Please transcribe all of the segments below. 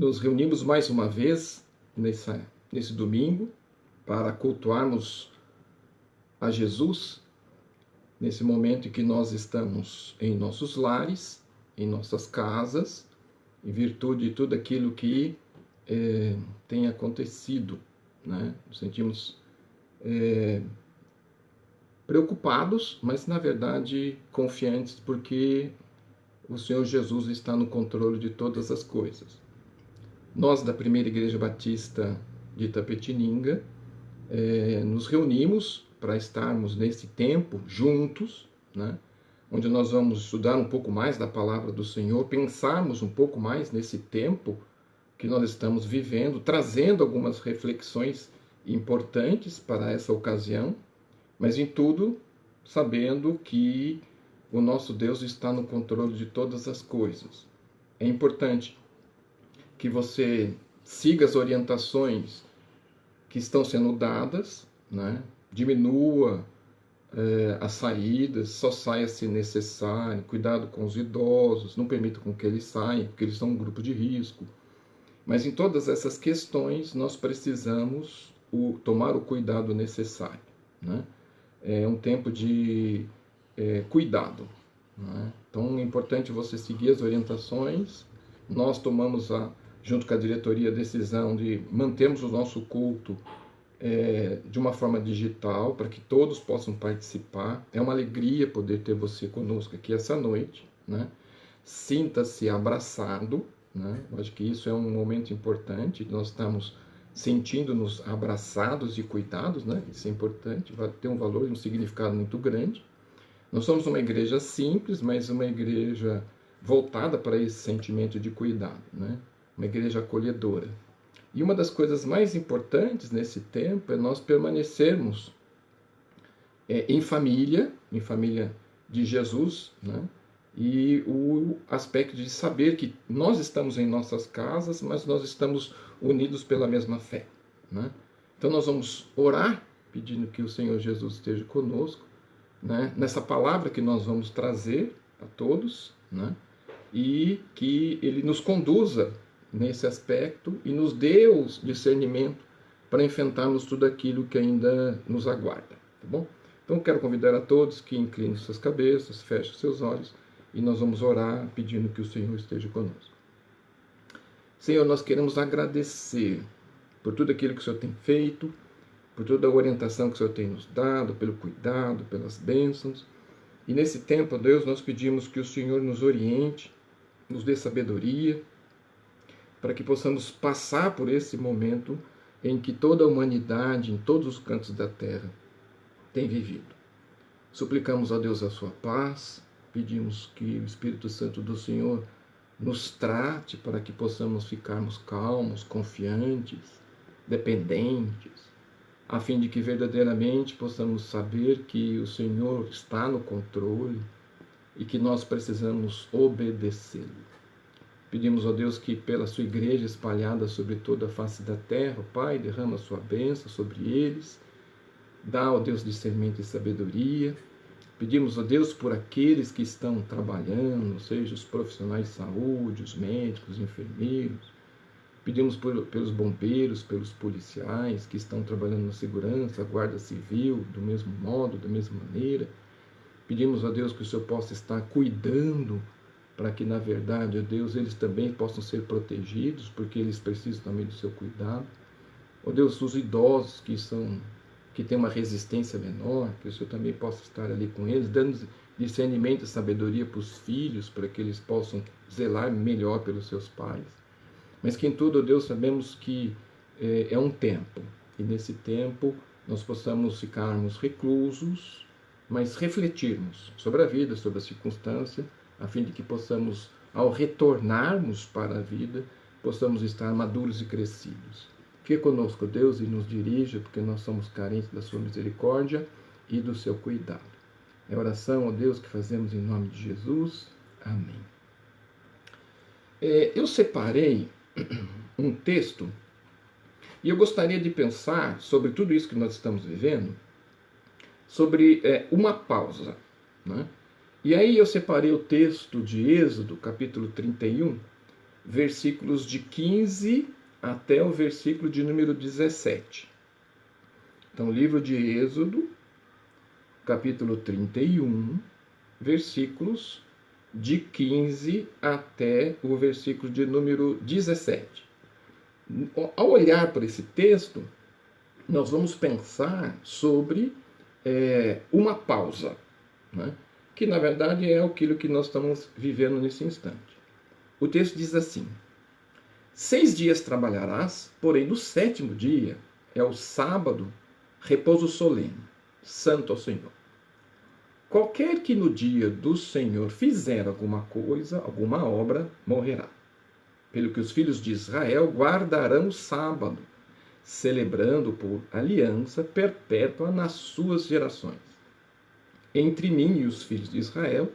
nos reunimos mais uma vez nesse domingo para cultuarmos a Jesus, nesse momento em que nós estamos em nossos lares, em nossas casas, em virtude de tudo aquilo que tem acontecido, né? Nos sentimos preocupados, mas na verdade confiantes, porque o Senhor Jesus está no controle de todas as coisas. Nós, da Primeira Igreja Batista de Itapetininga, nos reunimos para estarmos nesse tempo juntos, né? Onde nós vamos estudar um pouco mais da palavra do Senhor, pensarmos um pouco mais nesse tempo que nós estamos vivendo, trazendo algumas reflexões importantes para essa ocasião, mas em tudo sabendo que o nosso Deus está no controle de todas as coisas. É importante que você siga as orientações que estão sendo dadas, né? Diminua as saídas, só saia se necessário, cuidado com os idosos, não permita com que eles saiam, porque eles são um grupo de risco. Mas em todas essas questões nós precisamos tomar o cuidado necessário, né? É um tempo de cuidado, né? Então é importante você seguir as orientações. Nós tomamos, junto com a diretoria, a decisão de mantermos o nosso culto de uma forma digital, para que todos possam participar. É uma alegria poder ter você conosco aqui essa noite, né? Sinta-se abraçado, né? Eu acho que isso é um momento importante, nós estamos sentindo-nos abraçados e cuidados, né? Isso é importante, vai ter um valor e um significado muito grande. Nós somos uma igreja simples, mas uma igreja voltada para esse sentimento de cuidado, né? Uma igreja acolhedora. E uma das coisas mais importantes nesse tempo é nós permanecermos em família de Jesus, né? E o aspecto de saber que nós estamos em nossas casas, mas nós estamos unidos pela mesma fé, né? Então nós vamos orar pedindo que o Senhor Jesus esteja conosco, né? Nessa palavra que nós vamos trazer a todos, né? E que Ele nos conduza nesse aspecto e nos dê o discernimento para enfrentarmos tudo aquilo que ainda nos aguarda, tá bom? Então quero convidar a todos que inclinem suas cabeças, fechem seus olhos e nós vamos orar pedindo que o Senhor esteja conosco. Senhor, nós queremos agradecer por tudo aquilo que o Senhor tem feito, por toda a orientação que o Senhor tem nos dado, pelo cuidado, pelas bênçãos. E nesse tempo, Deus, nós pedimos que o Senhor nos oriente, nos dê sabedoria, para que possamos passar por esse momento em que toda a humanidade, em todos os cantos da terra, tem vivido. Suplicamos a Deus a sua paz, pedimos que o Espírito Santo do Senhor nos trate para que possamos ficarmos calmos, confiantes, dependentes, a fim de que verdadeiramente possamos saber que o Senhor está no controle e que nós precisamos obedecê-lo. Pedimos, ó Deus, que pela sua igreja espalhada sobre toda a face da terra, o Pai, derrama a sua bênção sobre eles, dá, ó Deus, discernimento e sabedoria. Pedimos, ó Deus, por aqueles que estão trabalhando, seja os profissionais de saúde, os médicos, os enfermeiros. Pedimos pelos bombeiros, pelos policiais que estão trabalhando na segurança, a guarda civil, do mesmo modo, da mesma maneira. Pedimos, ó Deus, que o Senhor possa estar cuidando para que, na verdade, ó Deus, eles também possam ser protegidos, porque eles precisam também do seu cuidado. Ó Deus, os idosos que têm uma resistência menor, que o Senhor também possa estar ali com eles, dando discernimento e sabedoria para os filhos, para que eles possam zelar melhor pelos seus pais. Mas que em tudo, ó Deus, sabemos que é um tempo, e nesse tempo nós possamos ficarmos reclusos, mas refletirmos sobre a vida, sobre a circunstância, a fim de que possamos, ao retornarmos para a vida, possamos estar maduros e crescidos. Fique conosco, Deus, e nos dirija, porque nós somos carentes da sua misericórdia e do seu cuidado. É a oração, ó Deus, que fazemos em nome de Jesus. Amém. Eu separei um texto e eu gostaria de pensar sobre tudo isso que nós estamos vivendo, sobre uma pausa, né? E aí eu separei o texto de Êxodo, capítulo 31, versículos de 15 até o versículo de número 17. Então, livro de Êxodo, capítulo 31, versículos de 15 até o versículo de número 17. Ao olhar para esse texto, nós vamos pensar sobre uma pausa, né? Que na verdade é aquilo que nós estamos vivendo nesse instante. O texto diz assim: 6 dias trabalharás, porém no 7º dia é o sábado, repouso solene, santo ao Senhor. Qualquer que no dia do Senhor fizer alguma coisa, alguma obra, morrerá. Pelo que os filhos de Israel guardarão o sábado, celebrando por aliança perpétua nas suas gerações. Entre mim e os filhos de Israel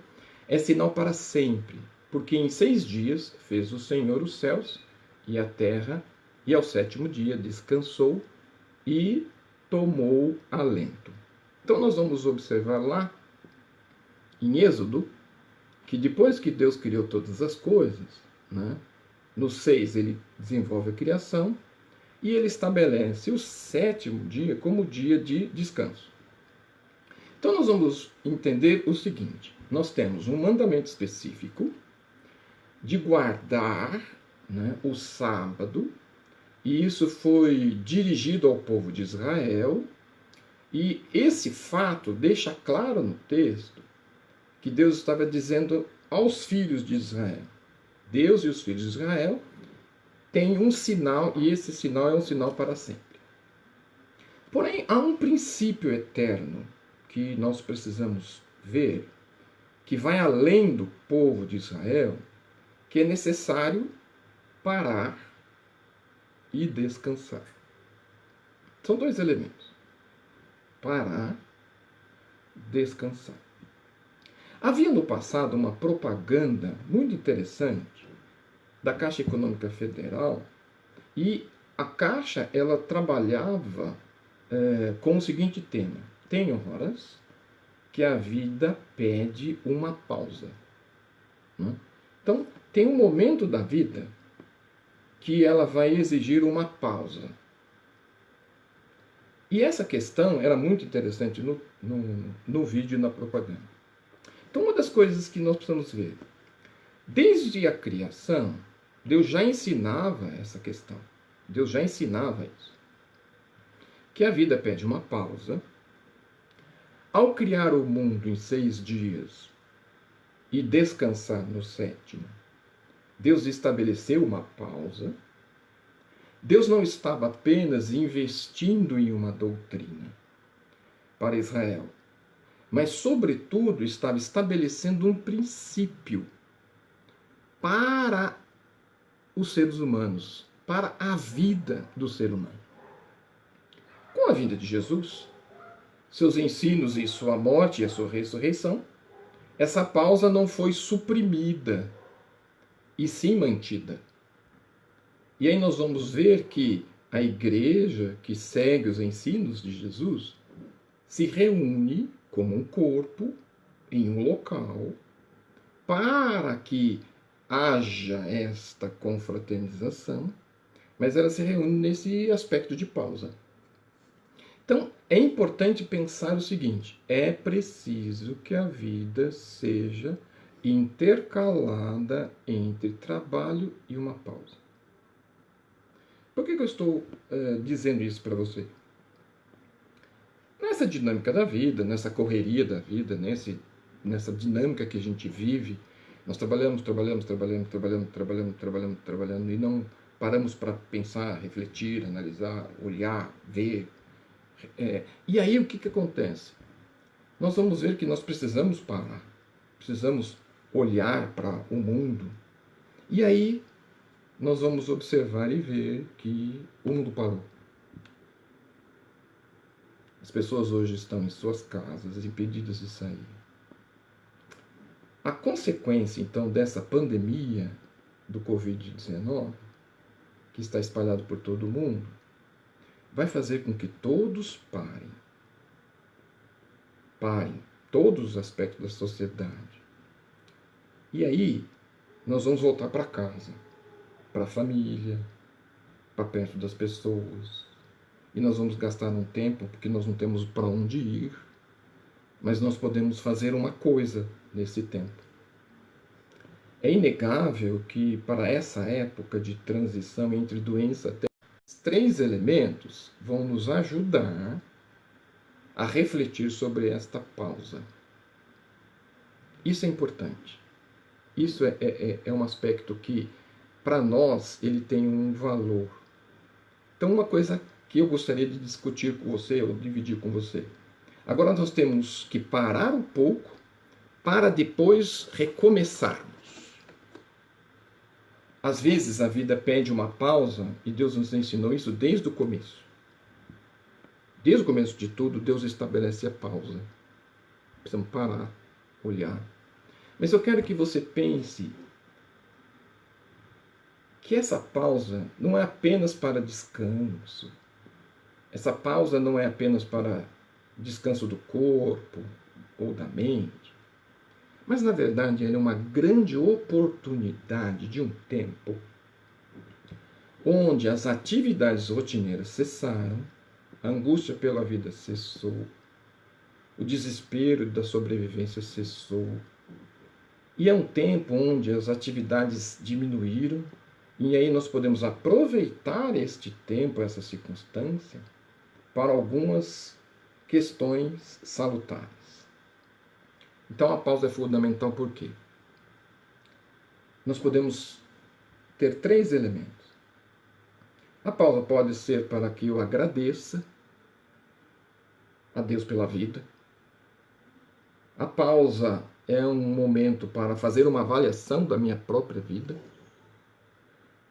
é sinal para sempre, porque em 6 dias fez o Senhor os céus e a terra, e ao 7º dia descansou e tomou alento. Então nós vamos observar lá em Êxodo que depois que Deus criou todas as coisas, né, no 6 ele desenvolve a criação e ele estabelece o 7º dia como dia de descanso. Então nós vamos entender o seguinte: nós temos um mandamento específico de guardar, né, o sábado, e isso foi dirigido ao povo de Israel, e esse fato deixa claro no texto que Deus estava dizendo aos filhos de Israel. Deus e os filhos de Israel têm um sinal, e esse sinal é um sinal para sempre. Porém, há um princípio eterno que nós precisamos ver, que vai além do povo de Israel, que é necessário parar e descansar. São 2 elementos: parar, descansar. Havia no passado uma propaganda muito interessante da Caixa Econômica Federal, e a Caixa ela trabalhava com o seguinte tema: tem horas que a vida pede uma pausa, né? Então, tem um momento da vida que ela vai exigir uma pausa. E essa questão era muito interessante no vídeo e na propaganda. Então, uma das coisas que nós precisamos ver, desde a criação, Deus já ensinava essa questão. Deus já ensinava isso. Que a vida pede uma pausa. Ao criar o mundo em 6 dias e descansar no 7º, Deus estabeleceu uma pausa. Deus não estava apenas investindo em uma doutrina para Israel, mas, sobretudo, estava estabelecendo um princípio para os seres humanos, para a vida do ser humano. Com a vinda de Jesus, seus ensinos e sua morte e a sua ressurreição, essa pausa não foi suprimida, e sim mantida. E aí nós vamos ver que a igreja que segue os ensinos de Jesus se reúne como um corpo em um local para que haja esta confraternização, mas ela se reúne nesse aspecto de pausa. Então, é importante pensar o seguinte: é preciso que a vida seja intercalada entre trabalho e uma pausa. Por que eu estou dizendo isso para você? Nessa dinâmica da vida, nessa correria da vida, nessa dinâmica que a gente vive, nós trabalhamos e não paramos para pensar, refletir, analisar, olhar, ver. E aí o que acontece? Nós vamos ver que nós precisamos parar, precisamos olhar para o mundo, e aí nós vamos observar e ver que o mundo parou. As pessoas hoje estão em suas casas, impedidas de sair. A consequência, então, dessa pandemia do Covid-19, que está espalhado por todo o mundo, vai fazer com que todos parem. Parem todos os aspectos da sociedade. E aí, nós vamos voltar para casa. para a família, para perto das pessoas. E nós vamos gastar um tempo porque nós não temos para onde ir, mas nós podemos fazer uma coisa nesse tempo. É inegável que para essa época de transição entre doença até 3 elementos vão nos ajudar a refletir sobre esta pausa. Isso é importante. Isso é um aspecto que, para nós, ele tem um valor. Então, uma coisa que eu gostaria de discutir com você, ou dividir com você. Agora nós temos que parar um pouco para depois recomeçarmos. Às vezes a vida pede uma pausa e Deus nos ensinou isso desde o começo. Desde o começo de tudo, Deus estabelece a pausa. Precisamos parar, olhar. Mas eu quero que você pense que essa pausa não é apenas para descanso. Essa pausa não é apenas para descanso do corpo ou da mente. Mas, na verdade, ela é uma grande oportunidade de um tempo onde as atividades rotineiras cessaram, a angústia pela vida cessou, o desespero da sobrevivência cessou. E é um tempo onde as atividades diminuíram, e aí nós podemos aproveitar este tempo, essa circunstância, para algumas questões salutares. Então a pausa é fundamental por quê? Nós podemos ter 3 elementos. A pausa pode ser para que eu agradeça a Deus pela vida. A pausa é um momento para fazer uma avaliação da minha própria vida.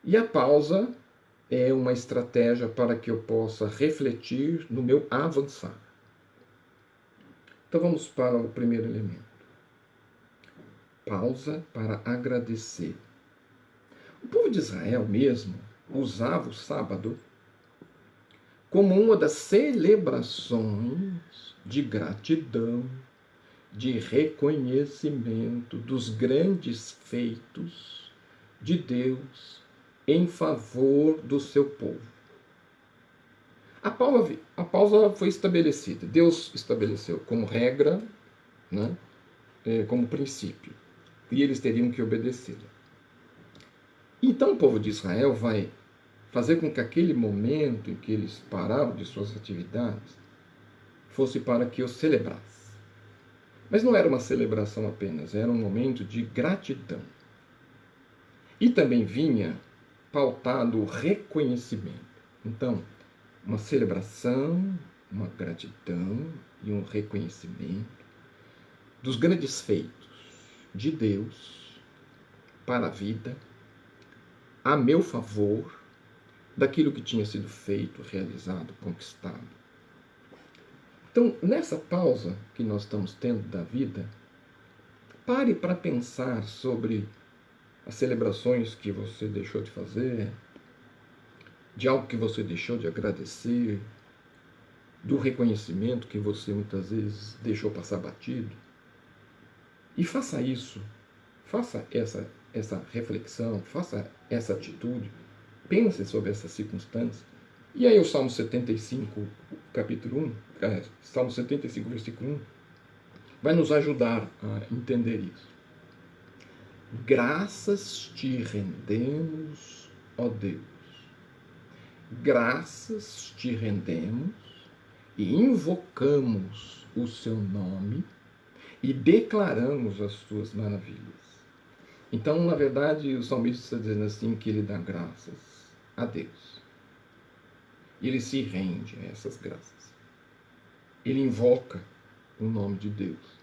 E a pausa é uma estratégia para que eu possa refletir no meu avançar. Então vamos para o primeiro elemento. Pausa para agradecer. O povo de Israel mesmo usava o sábado como uma das celebrações de gratidão, de reconhecimento dos grandes feitos de Deus em favor do seu povo. A pausa foi estabelecida. Deus estabeleceu como regra, né, como princípio. E eles teriam que obedecê-la. Então o povo de Israel vai fazer com que aquele momento em que eles pararam de suas atividades fosse para que eu celebrasse. Mas não era uma celebração apenas, era um momento de gratidão. E também vinha pautado o reconhecimento. Então, uma celebração, uma gratidão e um reconhecimento dos grandes feitos de Deus para a vida, a meu favor, daquilo que tinha sido feito, realizado, conquistado. Então, nessa pausa que nós estamos tendo da vida, pare para pensar sobre as celebrações que você deixou de fazer, de algo que você deixou de agradecer, do reconhecimento que você muitas vezes deixou passar batido. E faça isso, faça essa reflexão, faça essa atitude, pense sobre essa circunstância. E aí o Salmo 75, capítulo 1, Salmo 75, versículo 1, vai nos ajudar a entender isso. Graças te rendemos, ó Deus. Graças te rendemos e invocamos o seu nome e declaramos as suas maravilhas. Então, na verdade, o salmista está dizendo assim que ele dá graças a Deus. Ele se rende a essas graças. Ele invoca o nome de Deus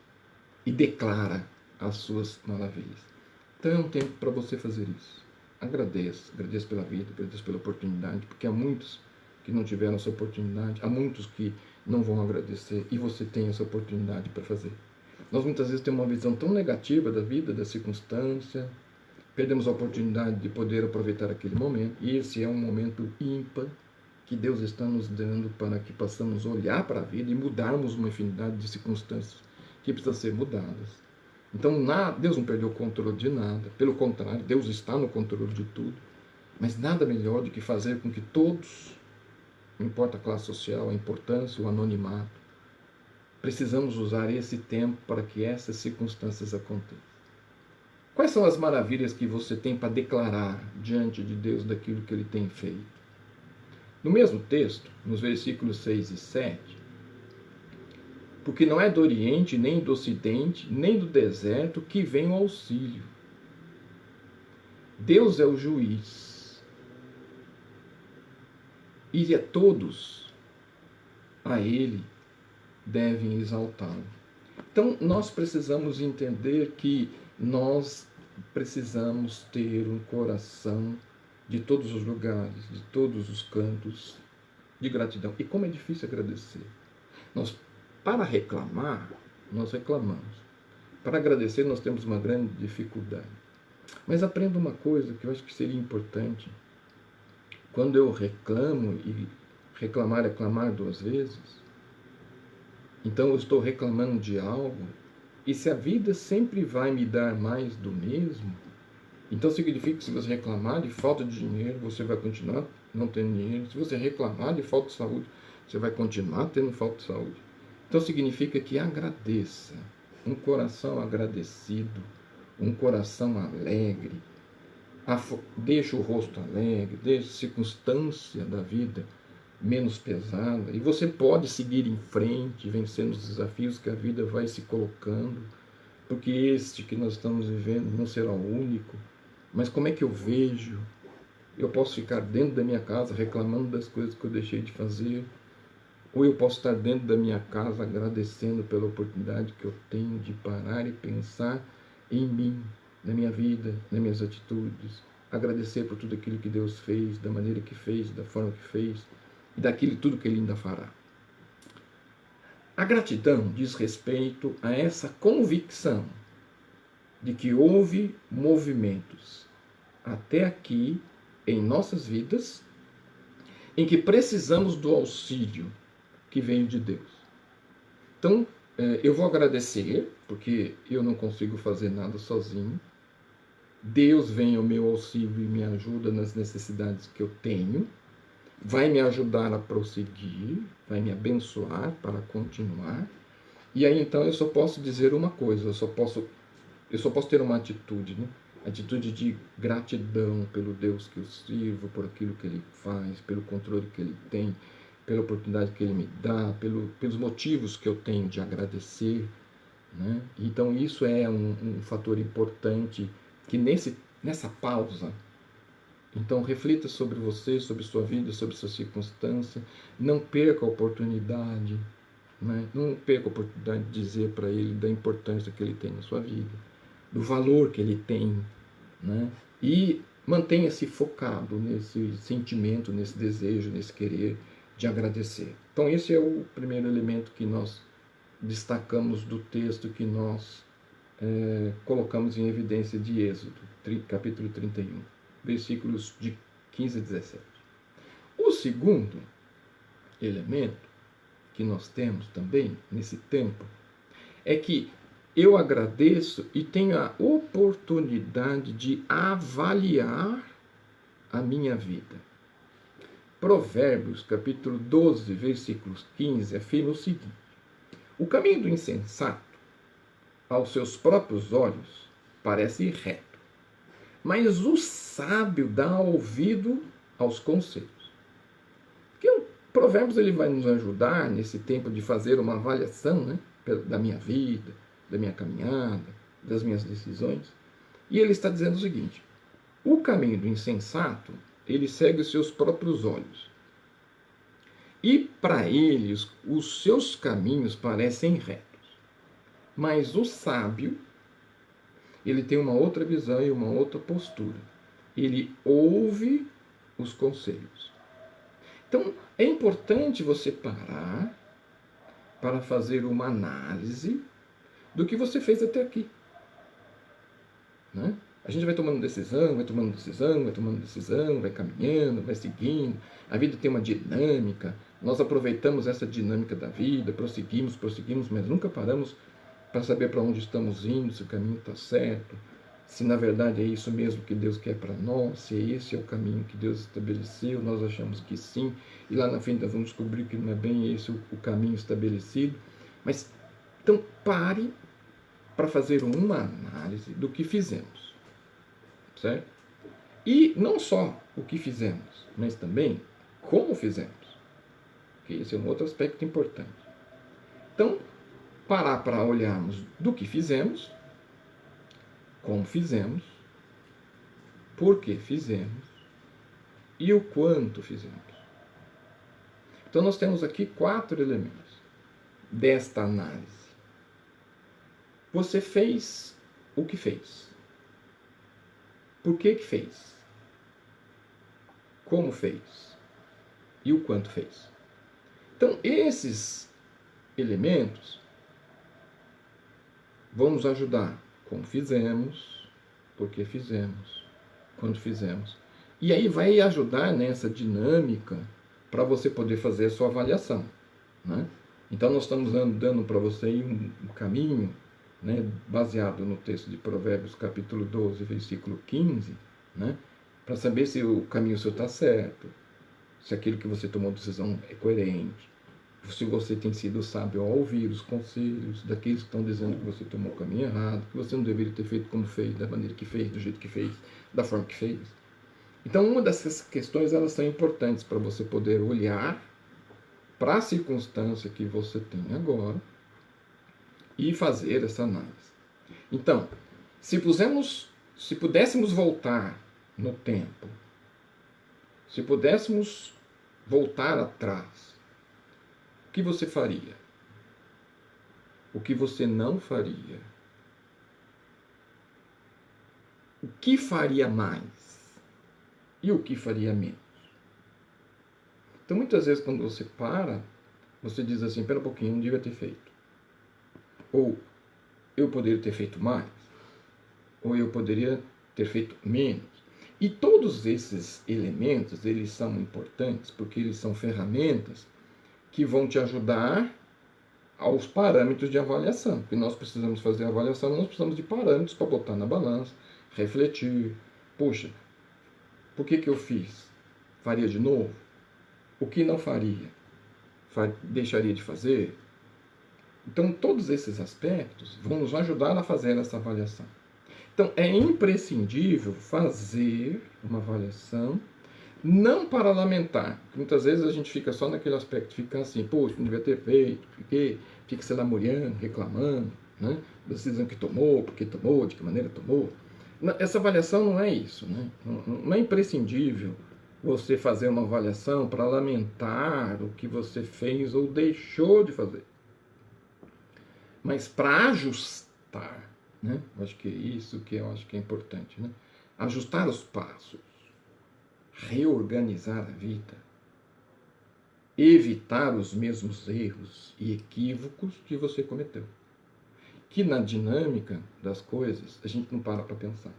e declara as suas maravilhas. Então é um tempo para você fazer isso. Agradeça pela vida, agradeça pela oportunidade, porque há muitos que não tiveram essa oportunidade, há muitos que não vão agradecer e você tem essa oportunidade para fazer. Nós muitas vezes temos uma visão tão negativa da vida, da circunstância, perdemos a oportunidade de poder aproveitar aquele momento, e esse é um momento ímpar que Deus está nos dando para que possamos olhar para a vida e mudarmos uma infinidade de circunstâncias que precisam ser mudadas. Então Deus não perdeu o controle de nada, pelo contrário, Deus está no controle de tudo. Mas nada melhor do que fazer com que todos, não importa a classe social, a importância, o anonimato, precisamos usar esse tempo para que essas circunstâncias aconteçam. Quais são as maravilhas que você tem para declarar diante de Deus daquilo que Ele tem feito? No mesmo texto, nos versículos 6 e 7, porque não é do Oriente, nem do Ocidente, nem do deserto que vem o auxílio. Deus é o juiz. E a todos, a Ele, devem exaltá-lo. Então, nós precisamos entender que nós precisamos ter um coração de todos os lugares, de todos os cantos, de gratidão. E como é difícil agradecer. Para reclamar, nós reclamamos. Para agradecer, nós temos uma grande dificuldade. Mas aprenda uma coisa que eu acho que seria importante. Quando eu reclamo, e reclamar é clamar duas vezes, então eu estou reclamando de algo, e se a vida sempre vai me dar mais do mesmo, então significa que se você reclamar de falta de dinheiro, você vai continuar não tendo dinheiro. Se você reclamar de falta de saúde, você vai continuar tendo falta de saúde. Então significa que agradeça, um coração agradecido, um coração alegre, deixa o rosto alegre, deixa a circunstância da vida menos pesada, e você pode seguir em frente, vencendo os desafios que a vida vai se colocando, porque este que nós estamos vivendo não será o único. Mas como é que eu vejo? Eu posso ficar dentro da minha casa reclamando das coisas que eu deixei de fazer, ou eu posso estar dentro da minha casa agradecendo pela oportunidade que eu tenho de parar e pensar em mim, na minha vida, nas minhas atitudes, agradecer por tudo aquilo que Deus fez, da maneira que fez, da forma que fez, e daquilo tudo que Ele ainda fará. A gratidão diz respeito a essa convicção de que houve movimentos até aqui em nossas vidas em que precisamos do auxílio que veio de Deus. Então, eu vou agradecer, porque eu não consigo fazer nada sozinho. Deus vem ao meu auxílio e me ajuda nas necessidades que eu tenho, vai me ajudar a prosseguir, vai me abençoar para continuar. E aí então eu só posso dizer uma coisa, eu só posso ter uma atitude, né? Atitude de gratidão pelo Deus que eu sirvo, por aquilo que Ele faz, pelo controle que Ele tem, pela oportunidade que Ele me dá, pelos motivos que eu tenho de agradecer, né? Então isso é um fator importante que nessa pausa, então reflita sobre você, sobre sua vida, sobre sua circunstância, não perca a oportunidade, né? Não perca a oportunidade de dizer para Ele da importância que Ele tem na sua vida, do valor que Ele tem, né? E mantenha-se focado nesse sentimento, nesse desejo, nesse querer de agradecer. Então esse é o primeiro elemento que nós destacamos do texto que nós colocamos em evidência de Êxodo, capítulo 31, versículos de 15 a 17. O segundo elemento que nós temos também nesse tempo é que eu agradeço e tenho a oportunidade de avaliar a minha vida. Provérbios, capítulo 12, versículos 15, afirma o seguinte: o caminho do insensato, aos seus próprios olhos, parece reto, mas o sábio dá ouvido aos conselhos. Porque o Provérbios ele vai nos ajudar nesse tempo de fazer uma avaliação, né, da minha vida, da minha caminhada, das minhas decisões. E ele está dizendo o seguinte: o caminho do insensato, ele segue os seus próprios olhos. E para eles, os seus caminhos parecem retos. Mas o sábio, ele tem uma outra visão e uma outra postura. Ele ouve os conselhos. Então, é importante você parar para fazer uma análise do que você fez até aqui. Né? A gente vai tomando decisão, vai tomando decisão, vai tomando decisão, vai caminhando, vai seguindo. A vida tem uma dinâmica. Nós aproveitamos essa dinâmica da vida, prosseguimos, mas nunca paramos para saber para onde estamos indo, se o caminho está certo, se na verdade é isso mesmo que Deus quer para nós, se esse é o caminho que Deus estabeleceu, nós achamos que sim, e lá na frente nós vamos descobrir que não é bem esse o caminho estabelecido. Mas, então, pare para fazer uma análise do que fizemos, certo? E não só o que fizemos, mas também como fizemos, que esse é um outro aspecto importante. Então, parar para olharmos do que fizemos, como fizemos, por que fizemos e o quanto fizemos. Então nós temos aqui 4 elementos desta análise. Você fez o que fez. Por que fez? Como fez? E o quanto fez? Então esses elementos vão nos ajudar. Como fizemos, por que fizemos, quando fizemos. E aí vai ajudar nessa dinâmica para você poder fazer a sua avaliação, né? Então nós estamos dando para você um caminho, né, baseado no texto de Provérbios capítulo 12, versículo 15, né, para saber se o caminho seu está certo, se aquilo que você tomou decisão é coerente, se você tem sido sábio ao ouvir os conselhos daqueles que estão dizendo que você tomou o caminho errado, que você não deveria ter feito como fez, da maneira que fez, do jeito que fez, da forma que fez. Então, uma dessas questões, elas são importantes para você poder olhar para a circunstância que você tem agora e fazer essa análise. Então, se pudéssemos voltar no tempo, se pudéssemos voltar atrás, o que você faria? O que você não faria? O que faria mais? E o que faria menos? Então, muitas vezes, quando você para, você diz assim, espera um pouquinho, não devia ter feito. Ou, eu poderia ter feito mais. Ou eu poderia ter feito menos. E todos esses elementos, eles são importantes, porque eles são ferramentas que vão te ajudar aos parâmetros de avaliação. Porque nós precisamos fazer a avaliação, nós precisamos de parâmetros para botar na balança, refletir. Poxa, por que eu fiz? Faria de novo? O que não faria? Deixaria de fazer? Então, todos esses aspectos vão nos ajudar a fazer essa avaliação. Então, é imprescindível fazer uma avaliação, não para lamentar. Muitas vezes a gente fica só naquele aspecto, fica assim, poxa, não devia ter feito, fica se lamuriando, reclamando, né? Da decisão que tomou, porque tomou, de que maneira tomou. Essa avaliação não é isso, né? Não é imprescindível você fazer uma avaliação para lamentar o que você fez ou deixou de fazer. Mas para ajustar, né? Eu acho que é isso que eu acho que é importante, né? Ajustar os passos, reorganizar a vida, evitar os mesmos erros e equívocos que você cometeu. Que na dinâmica das coisas a gente não para pensar.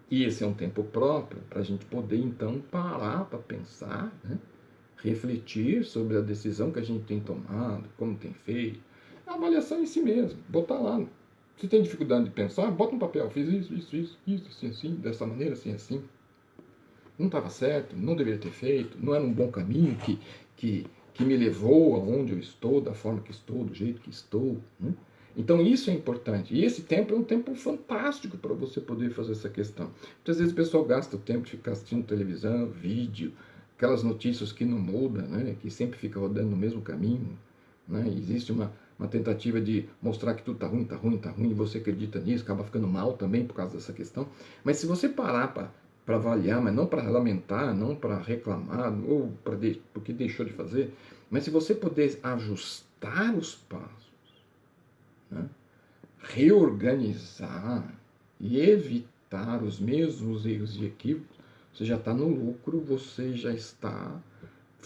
E esse é um tempo próprio para a gente poder então parar para pensar, né? Refletir sobre a decisão que a gente tem tomado, como tem feito, a avaliação em si mesmo, botar lá. Se tem dificuldade de pensar, bota no papel, fiz isso, assim, dessa maneira, assim. Não estava certo, não deveria ter feito, não era um bom caminho que me levou aonde eu estou, da forma que estou, do jeito que estou, né? Então isso é importante. E esse tempo é um tempo fantástico para você poder fazer essa questão. Muitas vezes o pessoal gasta o tempo de ficar assistindo televisão, vídeo, aquelas notícias que não mudam, né? Que sempre fica rodando no mesmo caminho, né? Existe uma tentativa de mostrar que tudo está ruim, e você acredita nisso, acaba ficando mal também por causa dessa questão. Mas se você parar para avaliar, mas não para lamentar, não para reclamar, ou porque deixou de fazer, mas se você puder ajustar os passos, né? Reorganizar e evitar os mesmos erros e equívocos, você já está no lucro, você já está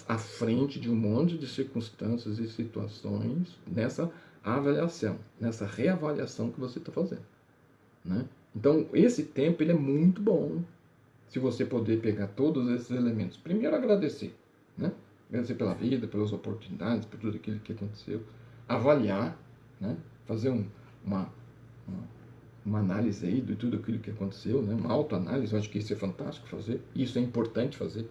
à frente de um monte de circunstâncias e situações nessa avaliação, nessa reavaliação que você está fazendo, né? Então, esse tempo ele é muito bom se você poder pegar todos esses elementos. Primeiro, agradecer, né? Agradecer pela vida, pelas oportunidades, por tudo aquilo que aconteceu. Avaliar, né? Fazer uma análise aí de tudo aquilo que aconteceu, né? Uma autoanálise. Eu acho que isso é fantástico fazer, isso é importante fazer,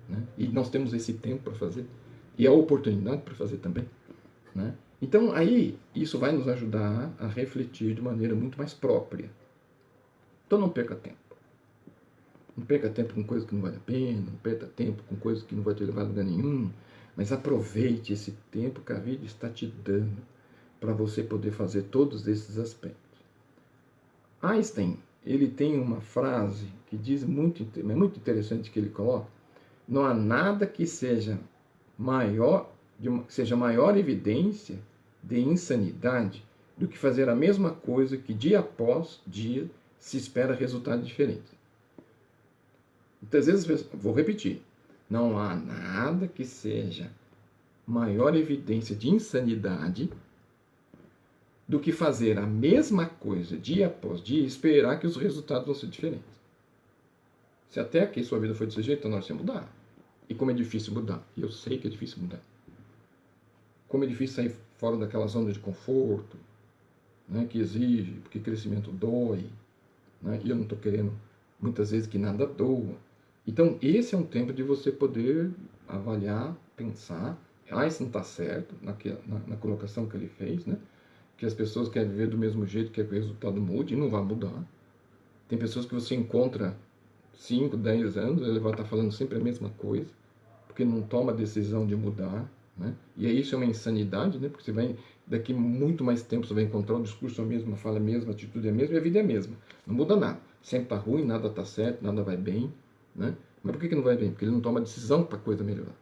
né? E nós temos esse tempo para fazer, e a oportunidade para fazer também, né? Então aí isso vai nos ajudar a refletir de maneira muito mais própria. Então não perca tempo. Não perca tempo com coisas que não vale a pena, não perca tempo com coisas que não vai te levar a lugar nenhum, mas aproveite esse tempo que a vida está te dando para você poder fazer todos esses aspectos. Einstein, ele tem uma frase que diz é muito interessante que ele coloca: não há nada que seja maior evidência de insanidade do que fazer a mesma coisa que dia após dia se espera resultados diferentes. Muitas vezes, vou repetir, não há nada que seja maior evidência de insanidade do que fazer a mesma coisa dia após dia e esperar que os resultados vão ser diferentes. Se até aqui sua vida foi desse jeito, então nós temos que mudar. E como é difícil mudar. E eu sei que é difícil mudar. Como é difícil sair fora daquela zona de conforto, né, que exige, porque crescimento dói, né, e eu não estou querendo muitas vezes que nada doa. Então esse é um tempo de você poder avaliar, pensar. Isso não está certo na colocação que ele fez, né? Que as pessoas querem viver do mesmo jeito, quer que o resultado mude, e não vai mudar. Tem pessoas que você encontra 5, 10 anos, ele vai estar falando sempre a mesma coisa, porque não toma a decisão de mudar, né? E aí isso é uma insanidade, né? Porque você vai, daqui muito mais tempo, você vai encontrar o discurso é o mesmo, a fala é a mesma, a atitude é a mesma, e a vida é a mesma. Não muda nada. Sempre está ruim, nada está certo, nada vai bem, né? Mas por que não vai bem? Porque ele não toma decisão para a coisa melhorar.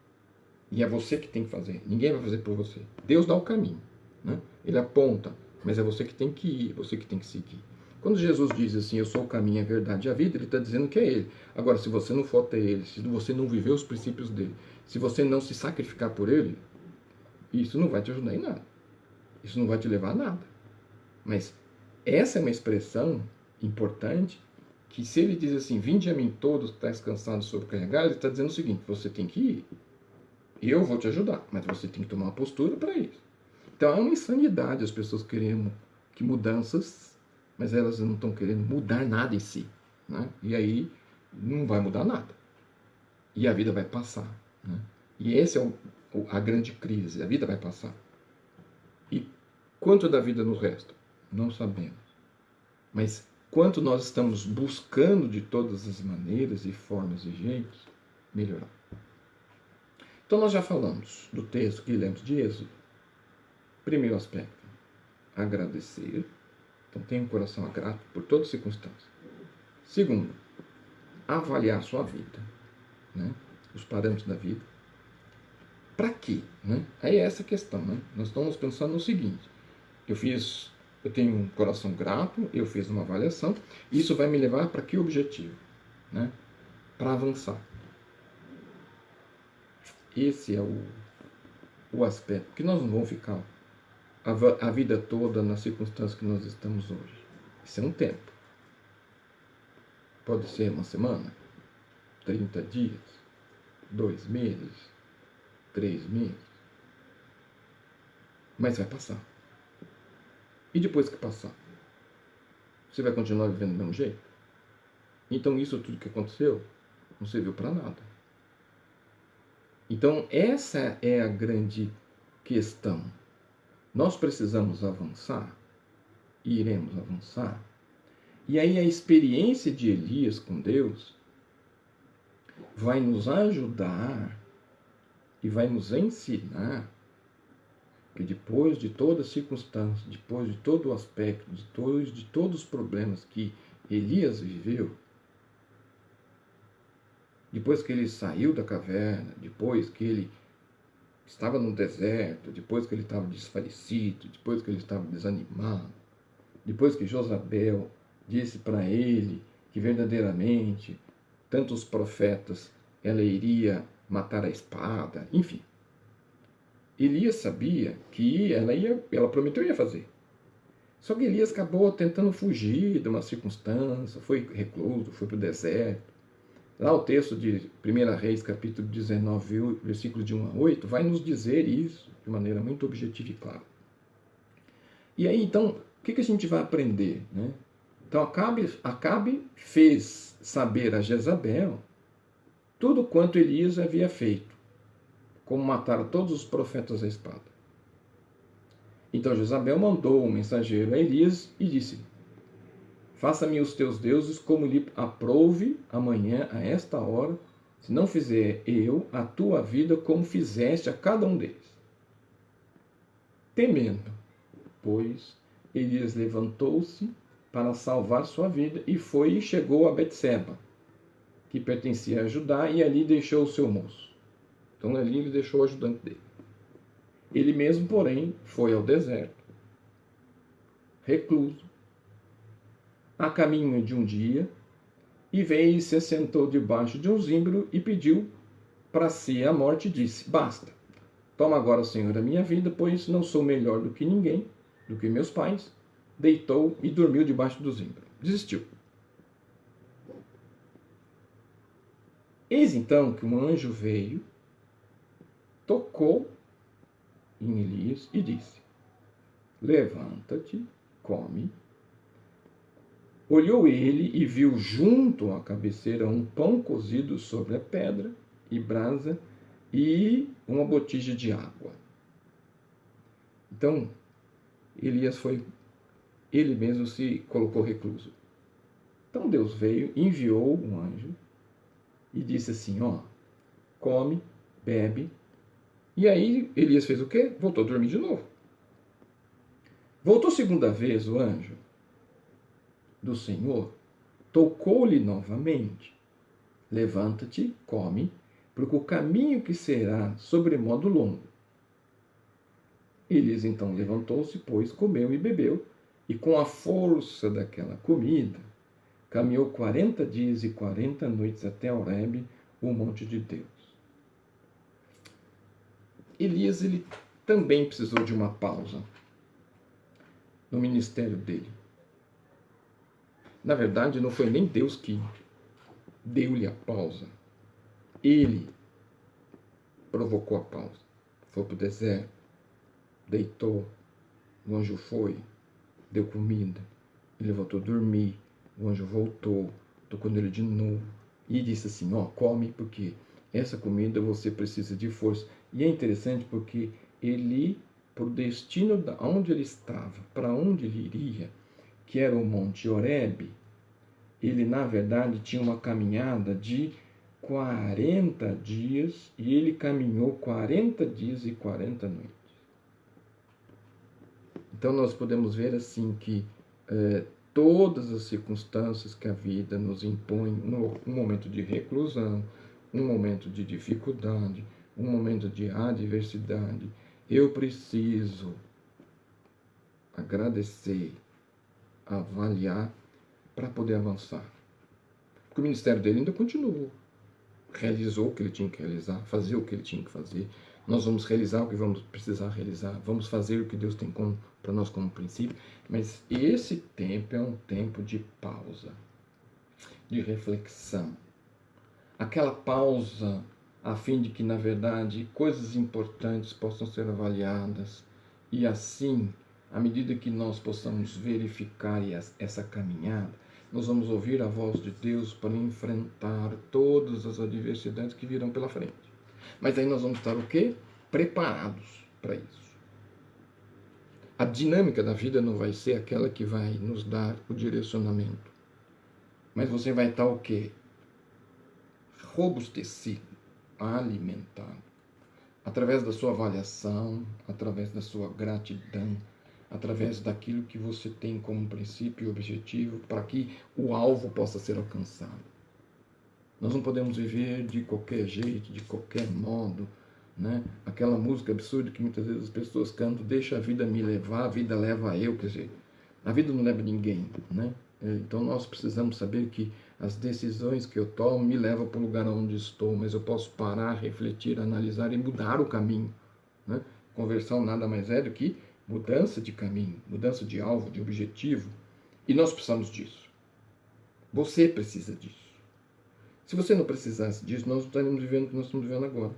E é você que tem que fazer. Ninguém vai fazer por você. Deus dá o caminho, né? Ele aponta, mas é você que tem que ir, você que tem que seguir. Quando Jesus diz assim, eu sou o caminho, a verdade e a vida, ele está dizendo que é ele. Agora, se você não for até ele, se você não viver os princípios dele, se você não se sacrificar por ele, isso não vai te ajudar em nada. Isso não vai te levar a nada. Mas essa é uma expressão importante, que se ele diz assim, vinde a mim todos que estáis cansados e sobrecarregados, ele está dizendo o seguinte, você tem que ir. Eu vou te ajudar, mas você tem que tomar uma postura para isso. Então é uma insanidade as pessoas querendo que mudanças, mas elas não estão querendo mudar nada em si, né? E aí não vai mudar nada. E a vida vai passar, né? E essa é a grande crise, a vida vai passar. E quanto da vida nos resta? Não sabemos. Mas quanto nós estamos buscando de todas as maneiras e formas e jeitos melhorar. Então nós já falamos do texto que lemos de Êxodo. Primeiro aspecto, agradecer. Então tenha um coração grato por todas as circunstâncias. Segundo, avaliar a sua vida, né? Os parâmetros da vida. Para quê? Né? Aí é essa a questão, né? Nós estamos pensando no seguinte, eu tenho um coração grato, eu fiz uma avaliação, e isso vai me levar para que objetivo? Né? Para avançar. Esse é o aspecto, que nós não vamos ficar a vida toda nas circunstâncias que nós estamos hoje. Isso é um tempo. Pode ser uma semana, 30 dias, 2 meses, 3 meses. Mas vai passar. E depois que passar? Você vai continuar vivendo do mesmo jeito? Então isso tudo que aconteceu não serviu para nada. Então essa é a grande questão. Nós precisamos avançar, e iremos avançar. E aí a experiência de Elias com Deus vai nos ajudar e vai nos ensinar que depois de toda circunstância, depois de todo o aspecto, depois de todos os problemas que Elias viveu, depois que ele saiu da caverna, depois que ele estava no deserto, depois que ele estava desfalecido, depois que ele estava desanimado, depois que Josabel disse para ele que verdadeiramente tantos profetas ela iria matar a espada, enfim. Elias sabia que ela prometeu ia fazer. Só que Elias acabou tentando fugir de uma circunstância, foi recluso, foi para o deserto. Lá o texto de 1 Reis, capítulo 19, versículos de 1 a 8, vai nos dizer isso de maneira muito objetiva e clara. E aí, então, o que a gente vai aprender, né? Então Acabe fez saber a Jezabel tudo quanto Elias havia feito, como matar todos os profetas à espada. Então Jezabel mandou um mensageiro a Elias e disse: faça-me os teus deuses como lhe aprouve amanhã a esta hora, se não fizer eu a tua vida como fizeste a cada um deles. Temendo, pois, Elias levantou-se para salvar sua vida e foi e chegou a Betseba, que pertencia a Judá, e ali deixou o seu moço. Então ali ele deixou o ajudante dele. Ele mesmo, porém, foi ao deserto, recluso, a caminho de um dia, e veio e se assentou debaixo de um zimbro e pediu para si a morte e disse: basta, toma agora, Senhor, a minha vida, pois não sou melhor do que ninguém, do que meus pais. Deitou e dormiu debaixo do zimbro. Desistiu. Eis então que um anjo veio, tocou em Elias e disse: levanta-te, come. Olhou ele e viu junto à cabeceira um pão cozido sobre a pedra e brasa e uma botija de água. Então, Elias ele mesmo se colocou recluso. Então Deus veio, enviou um anjo e disse assim: ó, come, bebe. E aí Elias fez o quê? Voltou a dormir de novo. Voltou segunda vez o anjo do Senhor, tocou-lhe novamente: levanta-te, come, porque o caminho que será sobremodo longo. Elias então levantou-se, pois comeu e bebeu, e com a força daquela comida, caminhou 40 dias e 40 noites até Horebe, o monte de Deus. Elias, ele também precisou de uma pausa no ministério dele. Na verdade, não foi nem Deus que deu-lhe a pausa. Ele provocou a pausa. Foi para o deserto, deitou, o anjo foi, deu comida, ele voltou a dormir, o anjo voltou, tocou nele de novo e disse assim: ó, come, porque essa comida você precisa de força. E é interessante porque ele, por destino de onde ele estava, para onde ele iria, que era o Monte Horebe, ele na verdade tinha uma caminhada de 40 dias e ele caminhou 40 dias e 40 noites. Então nós podemos ver assim que todas as circunstâncias que a vida nos impõe, um momento de reclusão, um momento de dificuldade, um momento de adversidade, eu preciso agradecer, avaliar para poder avançar. Porque o ministério dele ainda continuou. Realizou o que ele tinha que realizar, fazia o que ele tinha que fazer. Nós vamos realizar o que vamos precisar realizar, vamos fazer o que Deus tem para nós como princípio, mas esse tempo é um tempo de pausa, de reflexão. Aquela pausa a fim de que, na verdade, coisas importantes possam ser avaliadas e assim, à medida que nós possamos verificar essa caminhada, nós vamos ouvir a voz de Deus para enfrentar todas as adversidades que virão pela frente. Mas aí nós vamos estar o quê? Preparados para isso. A dinâmica da vida não vai ser aquela que vai nos dar o direcionamento. Mas você vai estar o quê? Robustecido, alimentado. Através da sua avaliação, através da sua gratidão, através daquilo que você tem como princípio e objetivo para que o alvo possa ser alcançado. Nós não podemos viver de qualquer jeito, de qualquer modo, né? Aquela música absurda que muitas vezes as pessoas cantam: deixa a vida me levar, a vida leva eu, quer dizer, a vida não leva ninguém, né? Então nós precisamos saber que as decisões que eu tomo me levam para o lugar onde estou, mas eu posso parar, refletir, analisar e mudar o caminho, né? Conversão nada mais é do que mudança de caminho, mudança de alvo, de objetivo, e nós precisamos disso. Você precisa disso. Se você não precisasse disso, nós não estaríamos vivendo o que nós estamos vivendo agora.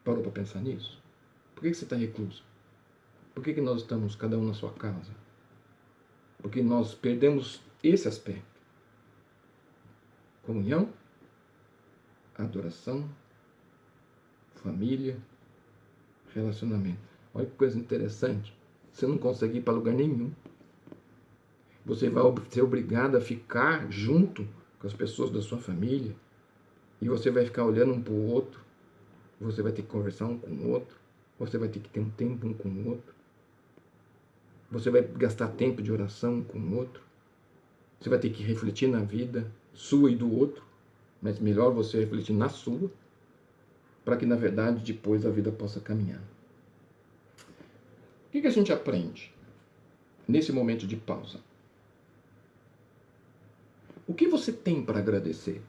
Parou para pensar nisso? Por que você está recluso? Por que nós estamos cada um na sua casa? Porque nós perdemos esse aspecto. Comunhão, adoração, família, relacionamento. Olha que coisa interessante. Você não consegue ir para lugar nenhum. Você vai ser obrigado a ficar junto com as pessoas da sua família. E você vai ficar olhando um para o outro. Você vai ter que conversar um com o outro. Você vai ter que ter um tempo um com o outro. Você vai gastar tempo de oração um com o outro. Você vai ter que refletir na vida sua e do outro. Mas melhor você refletir na sua, para que na verdade depois a vida possa caminhar. O que a gente aprende nesse momento de pausa? O que você tem para agradecer?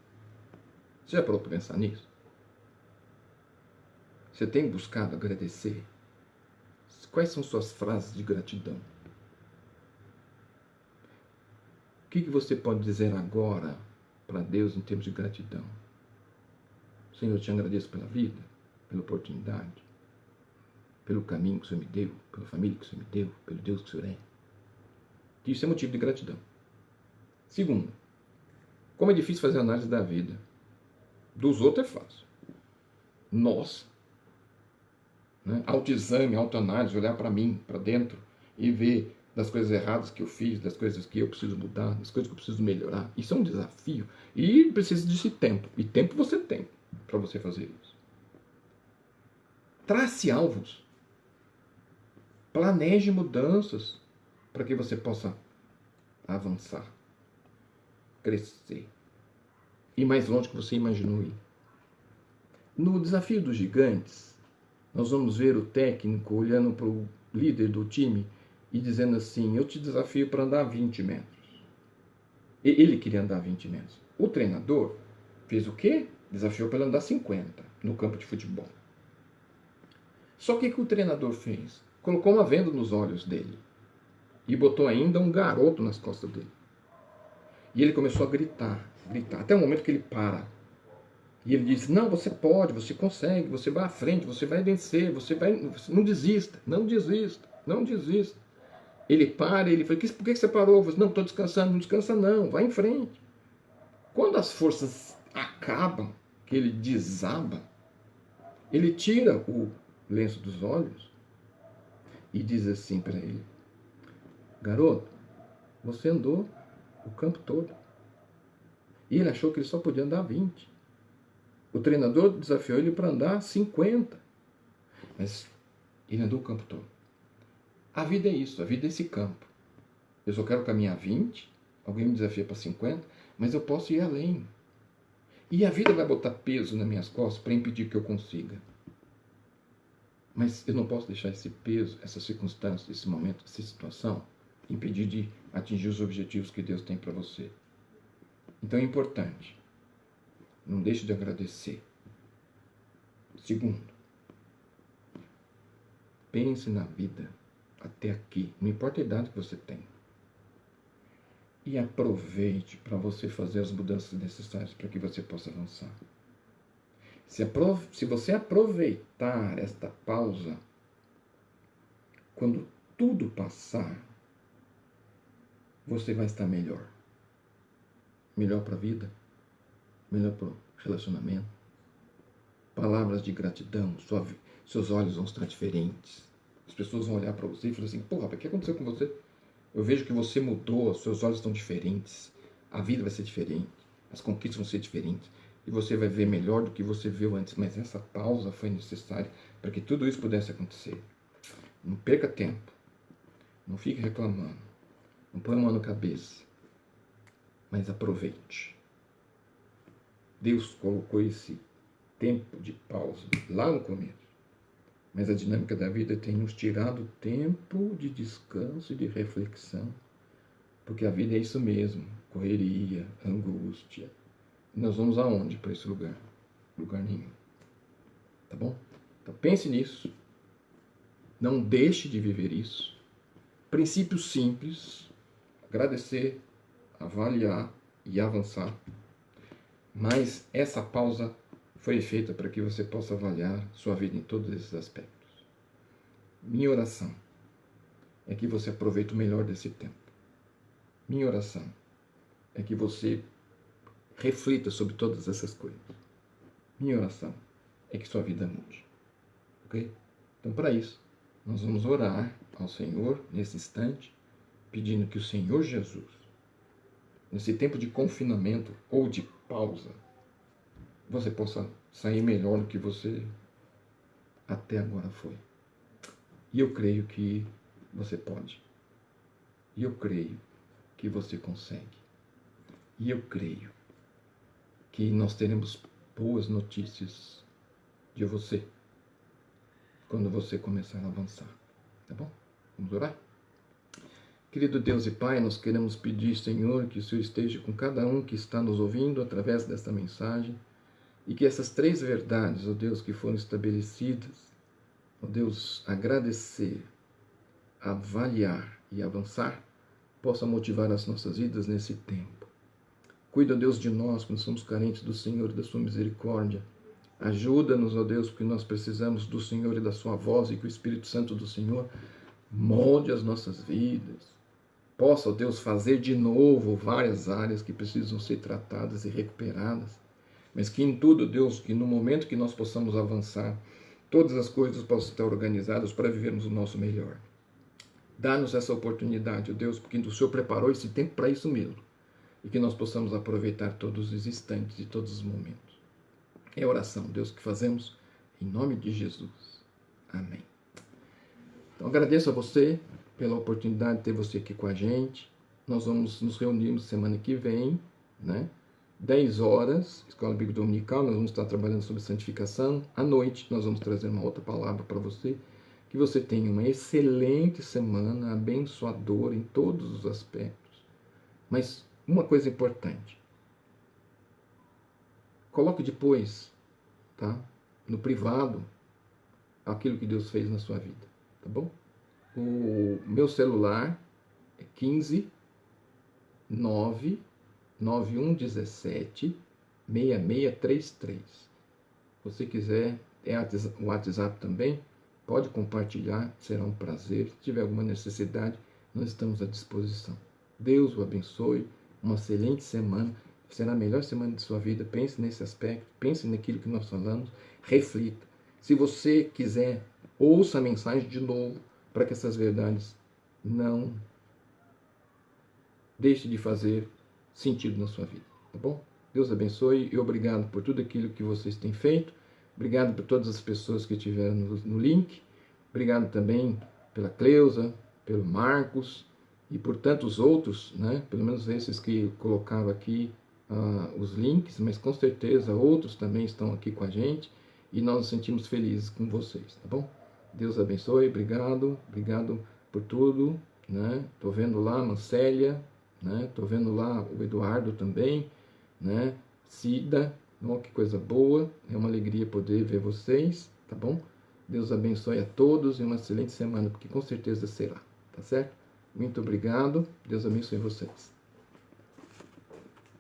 Você já parou para pensar nisso? Você tem buscado agradecer? Quais são suas frases de gratidão? O que você pode dizer agora para Deus em termos de gratidão? Senhor, eu te agradeço pela vida, pela oportunidade, pelo caminho que o Senhor me deu, pela família que o Senhor me deu, pelo Deus que o Senhor é. Isso é motivo de gratidão. Segundo, como é difícil fazer análise da vida. Dos outros é fácil. Nós, autoexame, autoanálise, olhar para mim, para dentro e ver das coisas erradas que eu fiz, das coisas que eu preciso mudar, das coisas que eu preciso melhorar. Isso é um desafio e precisa desse tempo. E tempo você tem para você fazer isso. Trace alvos. Planeje mudanças para que você possa avançar, crescer, ir mais longe que você imaginou ir. No desafio dos gigantes, nós vamos ver o técnico olhando para o líder do time e dizendo assim: eu te desafio para andar 20 metros. Ele queria andar 20 metros. O treinador fez o quê? Desafiou para ele andar 50 no campo de futebol. Só que o que o treinador fez? Colocou uma venda nos olhos dele e botou ainda um garoto nas costas dele. E ele começou a gritar, até o momento que ele para. E ele diz: não, você pode, você consegue, você vai à frente, você vai vencer, não desista, não desista, não desista. Ele para, ele fala: por que você parou? Você, não, estou descansando. Não descansa não, vai em frente. Quando as forças acabam, que ele desaba, ele tira o lenço dos olhos e diz assim para ele: garoto, você andou o campo todo. E ele achou que ele só podia andar 20. O treinador desafiou ele para andar 50. Mas ele andou o campo todo. A vida é isso, a vida é esse campo. Eu só quero caminhar 20, alguém me desafia para 50, mas eu posso ir além. E a vida vai botar peso nas minhas costas para impedir que eu consiga. Mas eu não posso deixar esse peso, essa circunstância, esse momento, essa situação, impedir de atingir os objetivos que Deus tem para você. Então é importante. Não deixe de agradecer. Segundo, pense na vida até aqui, não importa a idade que você tem. E aproveite para você fazer as mudanças necessárias para que você possa avançar. Se você aproveitar esta pausa, quando tudo passar, você vai estar melhor. Melhor para a vida, melhor para o relacionamento. Palavras de gratidão, seus olhos vão estar diferentes. As pessoas vão olhar para você e falar assim: porra, o que aconteceu com você? Eu vejo que você mudou, seus olhos estão diferentes, a vida vai ser diferente, as conquistas vão ser diferentes, e você vai ver melhor do que você viu antes. Mas essa pausa foi necessária para que tudo isso pudesse acontecer. Não perca tempo, não fique reclamando, não põe a mão na cabeça, mas aproveite. Deus colocou esse tempo de pausa lá no começo. Mas a dinâmica da vida tem nos tirado tempo de descanso e de reflexão. Porque a vida é isso mesmo. Correria, angústia. E nós vamos aonde para esse lugar? Lugar nenhum. Tá bom? Então pense nisso. Não deixe de viver isso. Princípio simples. Agradecer, avaliar e avançar. Mas essa pausa foi feita para que você possa avaliar sua vida em todos esses aspectos. Minha oração é que você aproveite o melhor desse tempo. Minha oração é que você reflita sobre todas essas coisas. Minha oração é que sua vida mude. Ok? Então, para isso, nós vamos orar ao Senhor nesse instante, pedindo que o Senhor Jesus, nesse tempo de confinamento ou de pausa, você possa sair melhor do que você até agora foi. E eu creio que você pode. E eu creio que você consegue. E eu creio que nós teremos boas notícias de você quando você começar a avançar. Tá bom? Vamos orar? Querido Deus e Pai, nós queremos pedir, Senhor, que o Senhor esteja com cada um que está nos ouvindo através desta mensagem e que essas 3 verdades, ó Deus, que foram estabelecidas, ó Deus, agradecer, avaliar e avançar, possa motivar as nossas vidas nesse tempo. Cuida, Deus, de nós quando somos carentes do Senhor e da sua misericórdia. Ajuda-nos, ó Deus, porque nós precisamos do Senhor e da sua voz e que o Espírito Santo do Senhor molde as nossas vidas. Possa, ó Deus, fazer de novo várias áreas que precisam ser tratadas e recuperadas. Mas que em tudo, Deus, que no momento que nós possamos avançar, todas as coisas possam estar organizadas para vivermos o nosso melhor. Dá-nos essa oportunidade, ó Deus, porque o Senhor preparou esse tempo para isso mesmo. E que nós possamos aproveitar todos os instantes e todos os momentos. É a oração, Deus, que fazemos em nome de Jesus. Amém. Então agradeço a você pela oportunidade de ter você aqui com a gente. Nós vamos nos reunirmos semana que vem, né? 10 horas, Escola Bíblica Dominical, nós vamos estar trabalhando sobre santificação. À noite, nós vamos trazer uma outra palavra para você. Que você tenha uma excelente semana, abençoadora em todos os aspectos. Mas uma coisa importante. Coloque depois, tá? No privado, aquilo que Deus fez na sua vida, tá bom? O meu celular é 15 9 9117 6633. Se você quiser, é o WhatsApp também, pode compartilhar, será um prazer. Se tiver alguma necessidade, nós estamos à disposição. Deus o abençoe, uma excelente semana, será a melhor semana de sua vida. Pense nesse aspecto, pense naquilo que nós falamos, reflita. Se você quiser, ouça a mensagem de novo, para que essas verdades não deixem de fazer sentido na sua vida, tá bom? Deus abençoe e obrigado por tudo aquilo que vocês têm feito. Obrigado por todas as pessoas que estiveram no link. Obrigado também pela Cleusa, pelo Marcos e por tantos outros, né? Pelo menos esses que colocaram aqui os links, mas com certeza outros também estão aqui com a gente e nós nos sentimos felizes com vocês, tá bom? Deus abençoe, obrigado por tudo, né? Tô vendo lá a Mancélia, né? Tô vendo lá o Eduardo também, né? Cida, oh, que coisa boa, é uma alegria poder ver vocês, tá bom? Deus abençoe a todos e uma excelente semana, porque com certeza será, tá certo? Muito obrigado, Deus abençoe vocês.